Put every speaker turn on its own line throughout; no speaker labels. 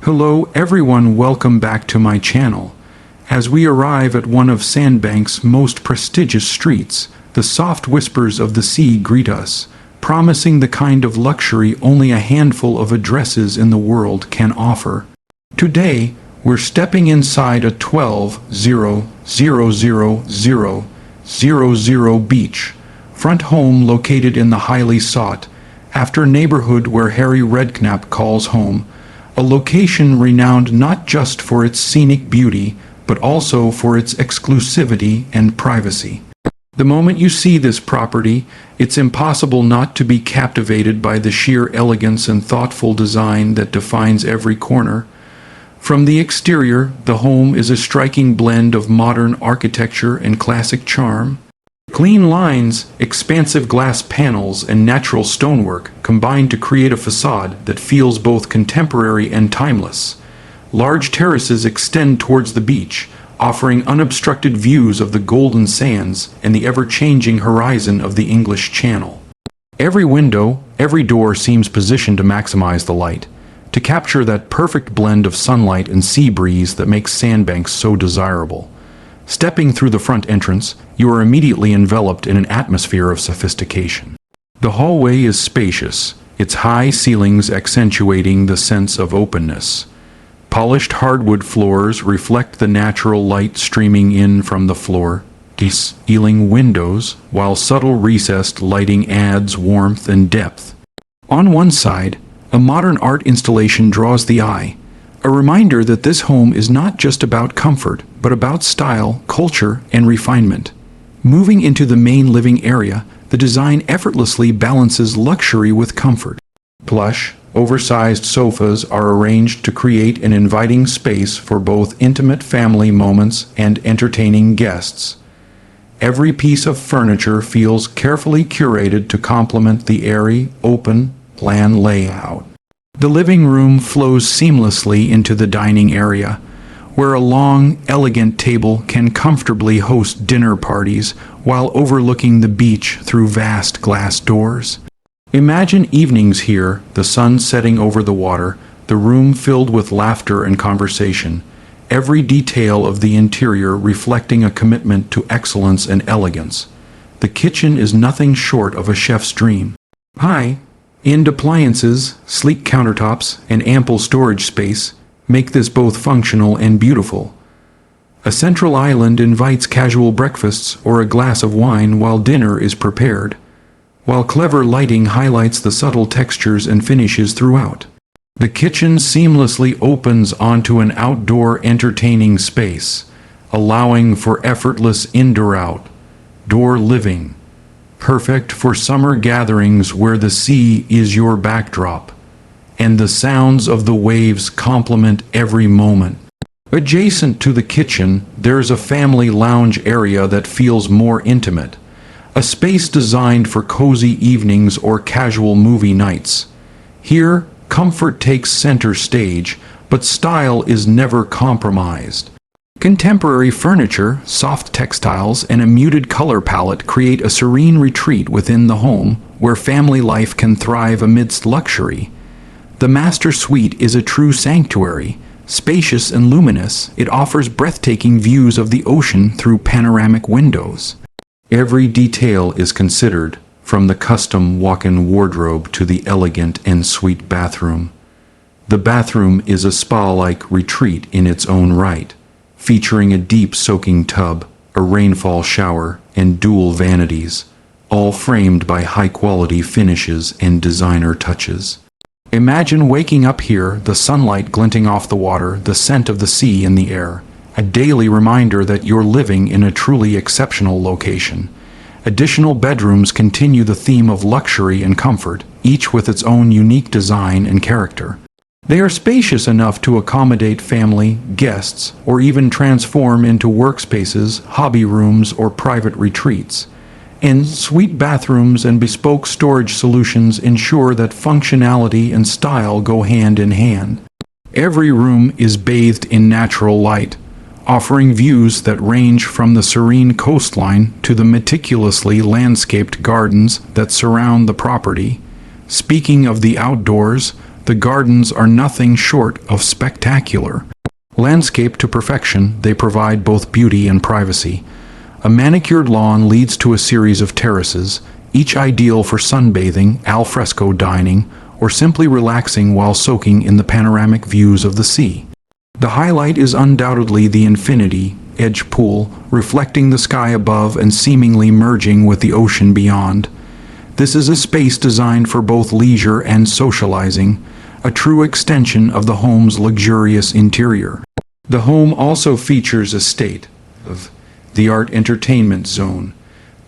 Hello everyone, welcome back to my channel. As we arrive at one of Sandbanks' most prestigious streets, the soft whispers of the sea greet us, promising the kind of luxury only a handful of addresses in the world can offer. Today, we're stepping inside a 12,000,000 beach front home located in the highly sought after neighborhood where Harry Redknapp calls home, a location renowned not just for its scenic beauty, but also for its exclusivity and privacy. The moment you see this property, it's impossible not to be captivated by the sheer elegance and thoughtful design that defines every corner. From the exterior, the home is a striking blend of modern architecture and classic charm. Clean lines, expansive glass panels, and natural stonework combine to create a facade that feels both contemporary and timeless. Large terraces extend towards the beach, offering unobstructed views of the golden sands and the ever-changing horizon of the English Channel. Every window, every door seems positioned to maximize the light, to capture that perfect blend of sunlight and sea breeze that makes Sandbanks so desirable. Stepping through the front entrance, you are immediately enveloped in an atmosphere of sophistication. The hallway is spacious, its high ceilings accentuating the sense of openness. Polished hardwood floors reflect the natural light streaming in from the floor, ceiling windows, while subtle recessed lighting adds warmth and depth. On one side, a modern art installation draws the eye, a reminder that this home is not just about comfort, but about style, culture, and refinement. Moving into the main living area, the design effortlessly balances luxury with comfort. Plush, oversized sofas are arranged to create an inviting space for both intimate family moments and entertaining guests. Every piece of furniture feels carefully curated to complement the airy, open-plan layout. The living room flows seamlessly into the dining area, where a long, elegant table can comfortably host dinner parties while overlooking the beach through vast glass doors. Imagine evenings here, the sun setting over the water, the room filled with laughter and conversation, every detail of the interior reflecting a commitment to excellence and elegance. The kitchen is nothing short of a chef's dream. High-end appliances, sleek countertops, and ample storage space make this both functional and beautiful. A central island invites casual breakfasts or a glass of wine while dinner is prepared, while clever lighting highlights the subtle textures and finishes throughout. The kitchen seamlessly opens onto an outdoor entertaining space, allowing for effortless indoor-outdoor living, perfect for summer gatherings where the sea is your backdrop, and the sounds of the waves complement every moment. Adjacent to the kitchen, there's a family lounge area that feels more intimate, a space designed for cozy evenings or casual movie nights. Here, comfort takes center stage, but style is never compromised. Contemporary furniture, soft textiles, and a muted color palette create a serene retreat within the home where family life can thrive amidst luxury. The master suite is a true sanctuary. Spacious and luminous, it offers breathtaking views of the ocean through panoramic windows. Every detail is considered, from the custom walk-in wardrobe to the elegant en-suite bathroom. The bathroom is a spa-like retreat in its own right, featuring a deep soaking tub, a rainfall shower, and dual vanities, all framed by high-quality finishes and designer touches. Imagine waking up here, the sunlight glinting off the water, the scent of the sea in the air, a daily reminder that you're living in a truly exceptional location. Additional bedrooms continue the theme of luxury and comfort, each with its own unique design and character. They are spacious enough to accommodate family, guests, or even transform into workspaces, hobby rooms, or private retreats. En-suite bathrooms and bespoke storage solutions ensure that functionality and style go hand in hand. Every room is bathed in natural light, offering views that range from the serene coastline to the meticulously landscaped gardens that surround the property. Speaking of the outdoors, the gardens are nothing short of spectacular. Landscaped to perfection, they provide both beauty and privacy. A manicured lawn leads to a series of terraces, each ideal for sunbathing, al fresco dining, or simply relaxing while soaking in the panoramic views of the sea. The highlight is undoubtedly the infinity edge pool, reflecting the sky above and seemingly merging with the ocean beyond. This is a space designed for both leisure and socializing, a true extension of the home's luxurious interior. The home also features a state-of-the-art entertainment zone,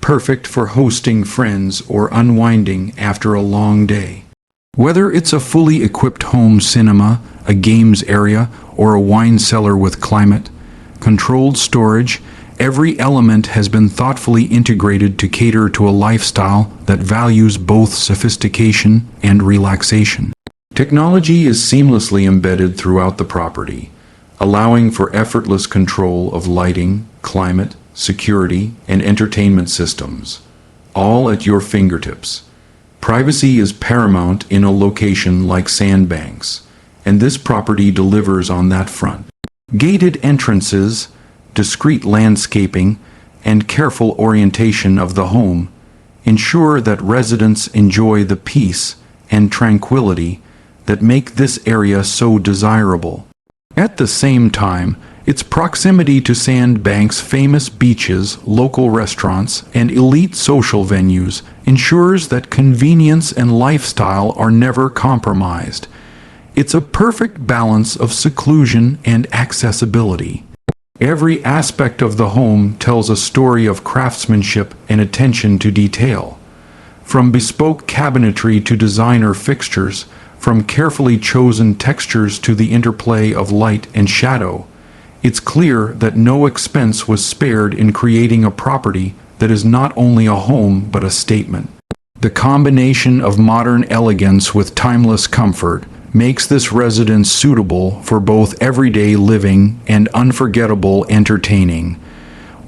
perfect for hosting friends or unwinding after a long day. Whether it's a fully equipped home cinema, a games area, or a wine cellar with climate-controlled storage, every element has been thoughtfully integrated to cater to a lifestyle that values both sophistication and relaxation. Technology is seamlessly embedded throughout the property, allowing for effortless control of lighting, climate, security, and entertainment systems, all at your fingertips. Privacy is paramount in a location like Sandbanks, and this property delivers on that front. Gated entrances, discreet landscaping, and careful orientation of the home ensure that residents enjoy the peace and tranquility that make this area so desirable. At the same time, its proximity to Sandbanks' famous beaches, local restaurants, and elite social venues ensures that convenience and lifestyle are never compromised. It's a perfect balance of seclusion and accessibility. Every aspect of the home tells a story of craftsmanship and attention to detail. From bespoke cabinetry to designer fixtures, from carefully chosen textures to the interplay of light and shadow, it's clear that no expense was spared in creating a property that is not only a home but a statement. The combination of modern elegance with timeless comfort makes this residence suitable for both everyday living and unforgettable entertaining.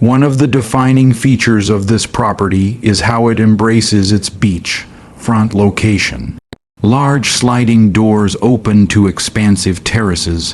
One of the defining features of this property is how it embraces its beach-front location. Large sliding doors open to expansive terraces,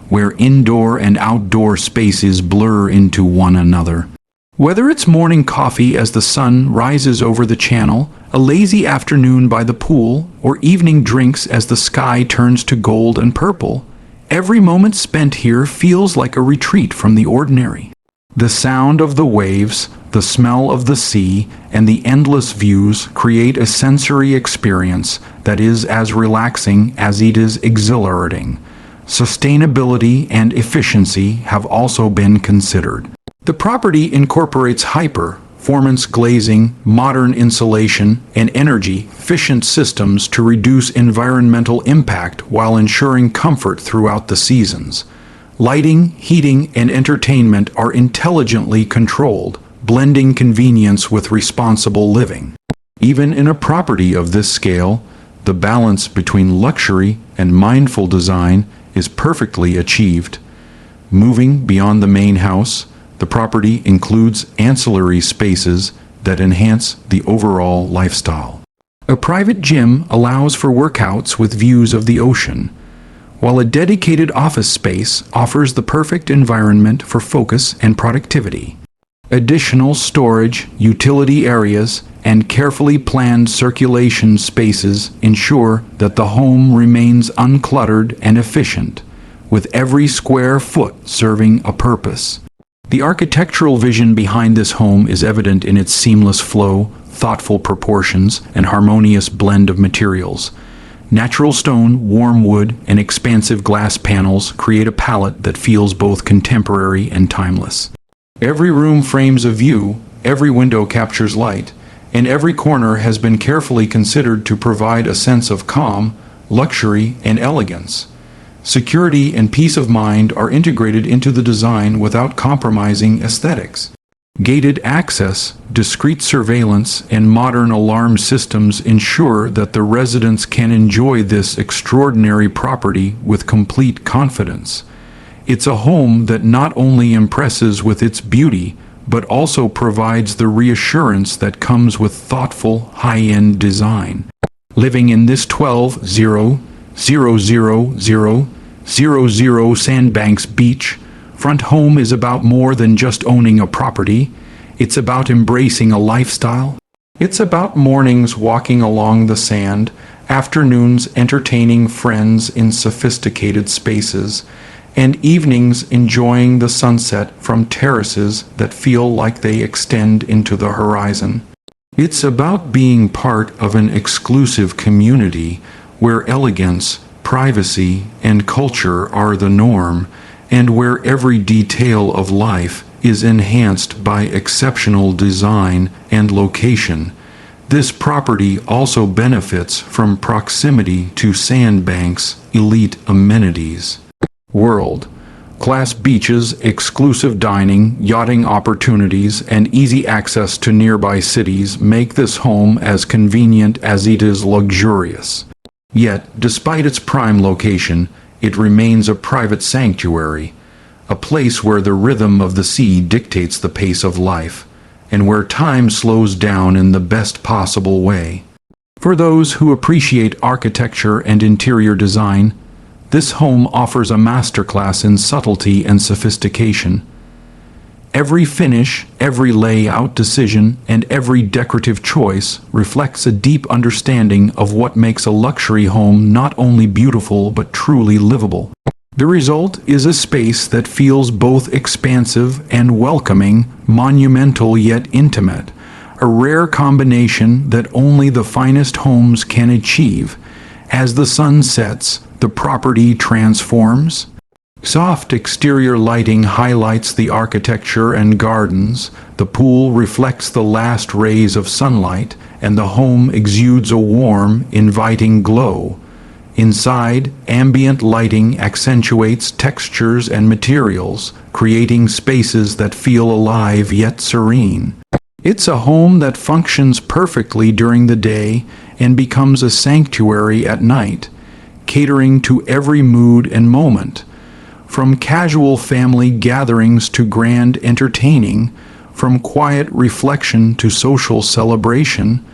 where indoor and outdoor spaces blur into one another. Whether it's morning coffee as the sun rises over the channel, a lazy afternoon by the pool, or evening drinks as the sky turns to gold and purple, every moment spent here feels like a retreat from the ordinary. The sound of the waves, the smell of the sea, and the endless views create a sensory experience that is as relaxing as it is exhilarating. Sustainability and efficiency have also been considered. The property incorporates high-performance glazing, modern insulation, and energy-efficient systems to reduce environmental impact while ensuring comfort throughout the seasons. Lighting, heating, and entertainment are intelligently controlled, blending convenience with responsible living. Even in a property of this scale, the balance between luxury and mindful design is perfectly achieved. Moving beyond the main house, the property includes ancillary spaces that enhance the overall lifestyle. A private gym allows for workouts with views of the ocean, while a dedicated office space offers the perfect environment for focus and productivity. Additional storage, utility areas, and carefully planned circulation spaces ensure that the home remains uncluttered and efficient, with every square foot serving a purpose. The architectural vision behind this home is evident in its seamless flow, thoughtful proportions, and harmonious blend of materials. Natural stone, warm wood, and expansive glass panels create a palette that feels both contemporary and timeless. Every room frames a view, every window captures light, and every corner has been carefully considered to provide a sense of calm, luxury, and elegance. Security and peace of mind are integrated into the design without compromising aesthetics. Gated access, discreet surveillance, and modern alarm systems ensure that the residents can enjoy this extraordinary property with complete confidence. It's a home that not only impresses with its beauty, but also provides the reassurance that comes with thoughtful, high-end design. Living in this 12M 12M Sandbanks Beachfront home is about more than just owning a property. It's about embracing a lifestyle. It's about mornings walking along the sand, afternoons entertaining friends in sophisticated spaces, and evenings enjoying the sunset from terraces that feel like they extend into the horizon. It's about being part of an exclusive community where elegance, privacy, and culture are the norm, and where every detail of life is enhanced by exceptional design and location. This property also benefits from proximity to Sandbanks' elite amenities. World-class beaches, exclusive dining, yachting opportunities, and easy access to nearby cities make this home as convenient as it is luxurious. Yet, despite its prime location, it remains a private sanctuary, a place where the rhythm of the sea dictates the pace of life, and where time slows down in the best possible way. For those who appreciate architecture and interior design, this home offers a masterclass in subtlety and sophistication. Every finish, every layout decision, and every decorative choice reflects a deep understanding of what makes a luxury home not only beautiful but truly livable. The result is a space that feels both expansive and welcoming, monumental yet intimate, a rare combination that only the finest homes can achieve. As the sun sets, the property transforms. Soft exterior lighting highlights the architecture and gardens, the pool reflects the last rays of sunlight, and the home exudes a warm, inviting glow. Inside, ambient lighting accentuates textures and materials, creating spaces that feel alive yet serene. It's a home that functions perfectly during the day and becomes a sanctuary at night, catering to every mood and moment. From casual family gatherings to grand entertaining, from quiet reflection to social celebration,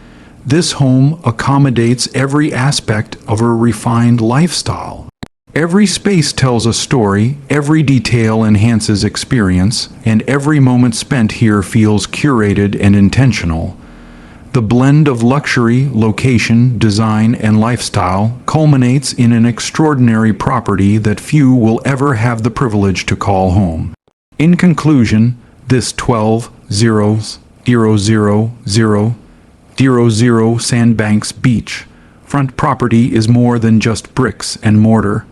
this home accommodates every aspect of a refined lifestyle. Every space tells a story, every detail enhances experience, and every moment spent here feels curated and intentional. The blend of luxury, location, design, and lifestyle culminates in an extraordinary property that few will ever have the privilege to call home. In conclusion, this 12M Sandbanks Beachfront property is more than just bricks and mortar.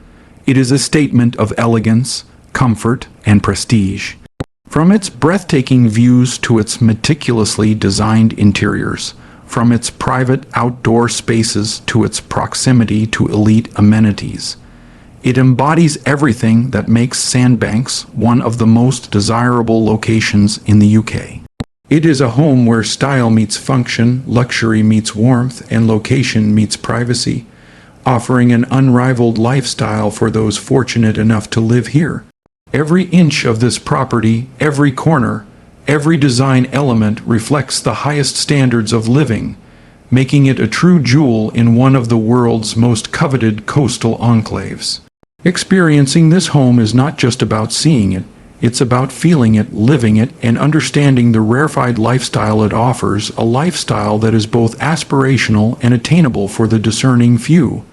It is a statement of elegance, comfort, and prestige. From its breathtaking views to its meticulously designed interiors, from its private outdoor spaces to its proximity to elite amenities, it embodies everything that makes Sandbanks one of the most desirable locations in the UK. It is a home where style meets function, luxury meets warmth, and location meets privacy, offering an unrivaled lifestyle for those fortunate enough to live here. Every inch of this property, every corner, every design element reflects the highest standards of living, making it a true jewel in one of the world's most coveted coastal enclaves. Experiencing this home is not just about seeing it, it's about feeling it, living it, and understanding the rarefied lifestyle it offers, a lifestyle that is both aspirational and attainable for the discerning few.